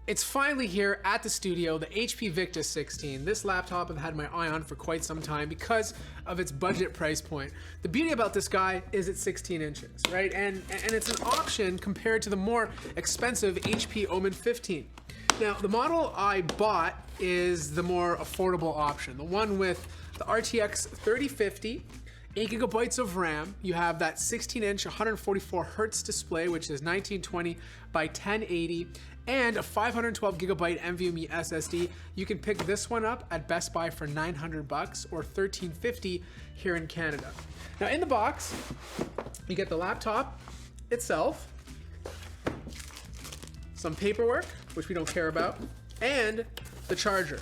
It's finally here at the studio, the HP Victus 16. This laptop I've had my eye on for quite some time because of its budget price point. The beauty about this guy is it's 16 inches, right? And it's an option compared to the more expensive HP Omen 15. Now, the model I bought is the more affordable option, the one with the RTX 3050, 8 gigabytes of RAM. You have that 16-inch 144 hertz display, which is 1920 by 1080, and a 512 gigabyte NVMe SSD. You can pick this one up at Best Buy for $900 or $1350 here in Canada. Now, in the box, you get the laptop itself, some paperwork, which we don't care about, and the charger.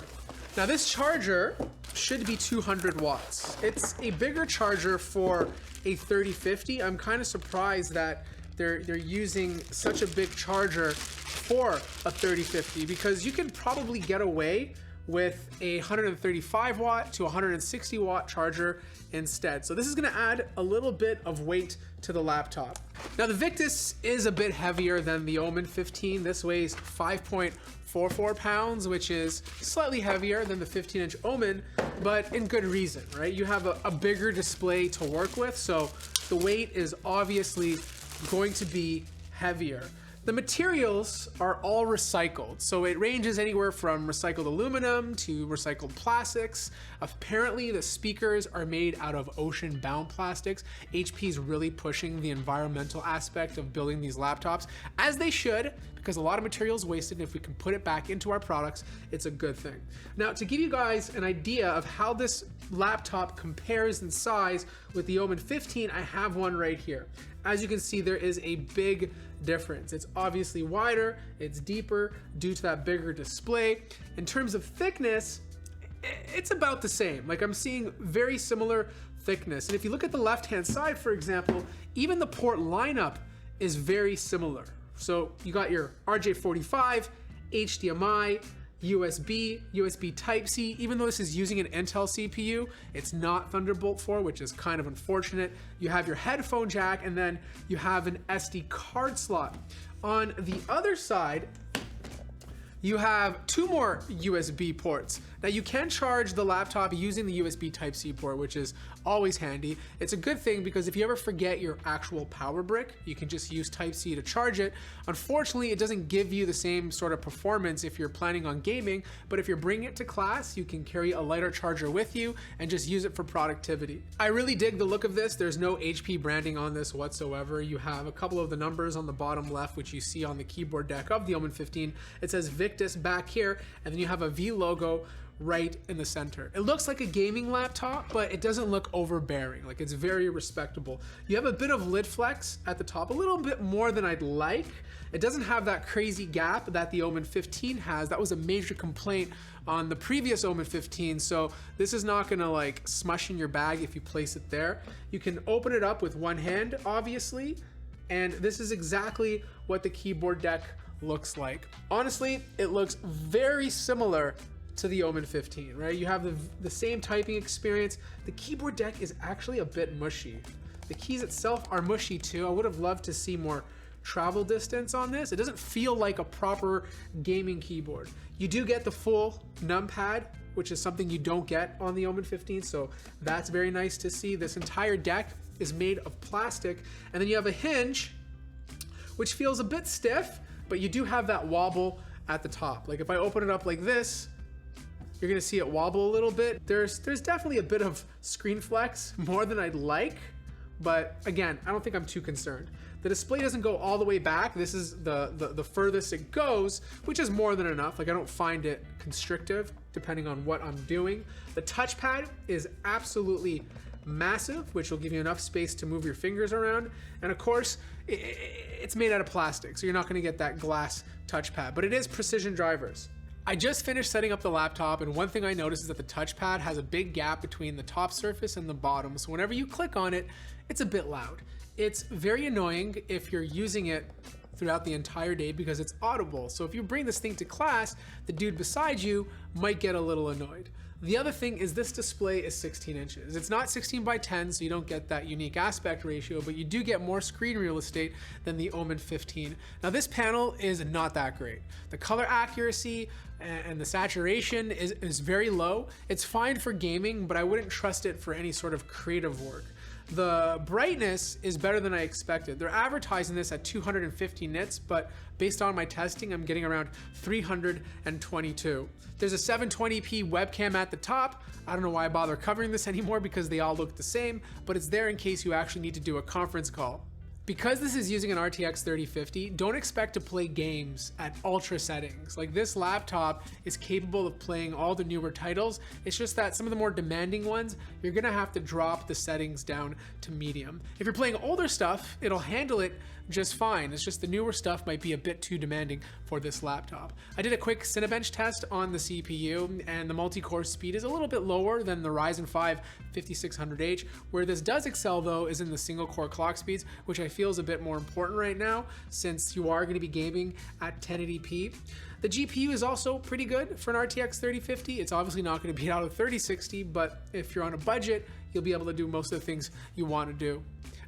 Now, this charger should be 200 watts. It's a bigger charger for a 3050. I'm kind of surprised that they're using such a big charger for a 3050 because you can probably get away with a 135 watt to 160 watt charger instead. So this is gonna add a little bit of weight to the laptop. Now the Victus is a bit heavier than the Omen 15. This weighs 5.44 pounds, which is slightly heavier than the 15-inch Omen, but in good reason, right? You have a bigger display to work with, so the weight is obviously going to be heavier. The materials are all recycled, so it ranges anywhere from recycled aluminum to recycled plastics. Apparently, the speakers are made out of ocean-bound plastics. HP is really pushing the environmental aspect of building these laptops, as they should, because a lot of material is wasted, and if we can put it back into our products, it's a good thing. Now, to give you guys an idea of how this laptop compares in size with the Omen 15, I have one right here. As you can see, there is a big difference. It's obviously wider, it's deeper due to that bigger display. In terms of thickness, it's about the same. Like, I'm seeing very similar thickness. And if you look at the left-hand side, for example, even the port lineup is very similar. So you got your RJ45, HDMI, USB, USB Type-C. Even though this is using an Intel CPU, it's not Thunderbolt 4, which is kind of unfortunate. You have your headphone jack, and then you have an SD card slot. On the other side, you have two more USB ports. Now, you can charge the laptop using the USB Type-C port, which is always handy. It's a good thing because if you ever forget your actual power brick, you can just use Type-C to charge it. Unfortunately, it doesn't give you the same sort of performance if you're planning on gaming, but if you're bringing it to class, you can carry a lighter charger with you and just use it for productivity. I really dig the look of this. There's no HP branding on this whatsoever. You have a couple of the numbers on the bottom left, which you see on the keyboard deck of the Omen 15. It says Victus back here, and then you have a V logo right in the center. It looks like a gaming laptop, but it doesn't look overbearing. Like, it's very respectable. You have a bit of lid flex at the top, a little bit more than I'd like. It doesn't have that crazy gap that the Omen 15 has. That was a major complaint on the previous Omen 15, so this is not gonna like smush in your bag if you place it there. You can open it up with one hand, obviously, and this is exactly what the keyboard deck looks like. Honestly, it looks very similar to the Omen 15, right? You have the same typing experience. The keyboard deck is actually a bit mushy. The keys itself are mushy too. I would have loved to see more travel distance on this. It doesn't feel like a proper gaming keyboard. You do get the full numpad, which is something you don't get on the Omen 15, so that's very nice to see. This entire deck is made of plastic, and then you have a hinge, which feels a bit stiff, but you do have that wobble at the top. Like, if I open it up like this, you're gonna see it wobble a little bit. There's definitely a bit of screen flex, more than I'd like, but again, I don't think I'm too concerned. The display doesn't go all the way back. This is the furthest it goes, which is more than enough. Like, I don't find it constrictive depending on what I'm doing. The touchpad is absolutely massive, which will give you enough space to move your fingers around. And of course, it's made out of plastic, so you're not gonna get that glass touchpad, but it is precision drivers. I just finished setting up the laptop, and one thing I noticed is that the touchpad has a big gap between the top surface and the bottom, so whenever you click on it, it's a bit loud. It's very annoying if you're using it throughout the entire day because it's audible. So if you bring this thing to class, the dude beside you might get a little annoyed. The other thing is this display is 16 inches. It's not 16 by 10, so you don't get that unique aspect ratio, but you do get more screen real estate than the Omen 15. Now this panel is not that great. The color accuracy and the saturation is very low. It's fine for gaming, but I wouldn't trust it for any sort of creative work. The brightness is better than I expected. They're advertising this at 250 nits, but based on my testing, I'm getting around 322. There's a 720p webcam at the top. I don't know why I bother covering this anymore because they all look the same, but it's there in case you actually need to do a conference call. Because this is using an RTX 3050, don't expect to play games at ultra settings. Like, this laptop is capable of playing all the newer titles. It's just that some of the more demanding ones, you're gonna have to drop the settings down to medium. If you're playing older stuff, it'll handle it just fine. It's just the newer stuff might be a bit too demanding for this laptop. I did a quick Cinebench test on the CPU, and the multi-core speed is a little bit lower than the Ryzen 5 5600H. Where this does excel though is in the single core clock speeds, which I feel is a bit more important right now since you are going to be gaming at 1080p. The GPU is also pretty good for an RTX 3050. It's obviously not going to beat out a 3060, but if you're on a budget, you'll be able to do most of the things you want to do.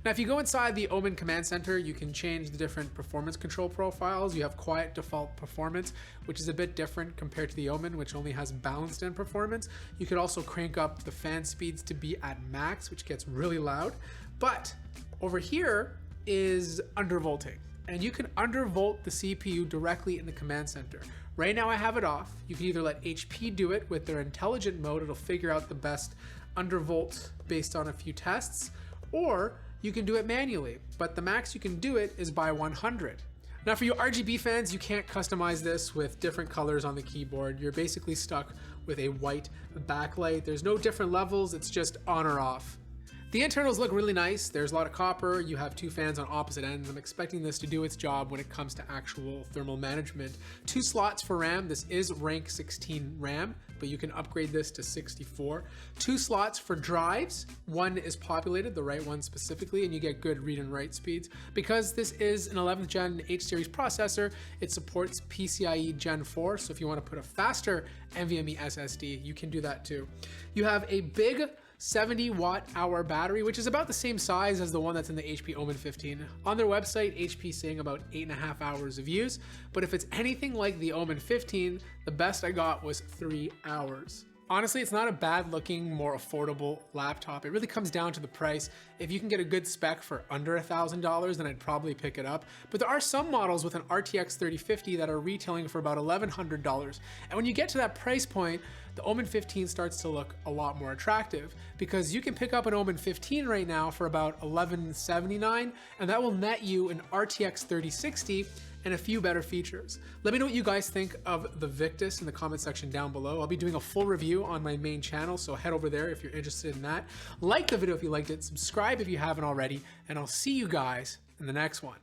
Now, if you go inside the Omen Command Center, you can change the different performance control profiles. You have quiet default performance, which is a bit different compared to the Omen, which only has balanced in performance. You could also crank up the fan speeds to be at max, which gets really loud. But over here is undervolting, and you can undervolt the CPU directly in the Command Center. Right now I have it off. You can either let HP do it with their intelligent mode. It'll figure out the best undervolt based on a few tests, or you can do it manually, but the max you can do it is by 100. Now for you RGB fans, you can't customize this with different colors on the keyboard. You're basically stuck with a white backlight. There's no different levels, it's just on or off. The internals look really nice. There's a lot of copper. You have two fans on opposite ends. I'm expecting this to do its job when it comes to actual thermal management. 2 slots for RAM. This is rank 16 RAM, but you can upgrade this to 64. 2 slots for drives. One is populated, the right one specifically, and you get good read and write speeds. Because this is an 11th gen H series processor, it supports PCIe Gen 4, so if you want to put a faster NVMe SSD, you can do that too. You have a big 70 watt-hour battery, which is about the same size as the one that's in the HP Omen 15. On their website, HP saying about 8.5 hours of use, but if it's anything like the Omen 15, the best I got was 3 hours. Honestly, it's not a bad looking, more affordable laptop. It really comes down to the price. If you can get a good spec for under $1,000, then I'd probably pick it up. But there are some models with an RTX 3050 that are retailing for about $1,100. And when you get to that price point, the Omen 15 starts to look a lot more attractive because you can pick up an Omen 15 right now for about $1,179, and that will net you an RTX 3060 and a few better features. Let me know what you guys think of the Victus in the comment section down below. I'll be doing a full review on my main channel, so head over there if you're interested in that. Like the video if you liked it, subscribe if you haven't already, and I'll see you guys in the next one.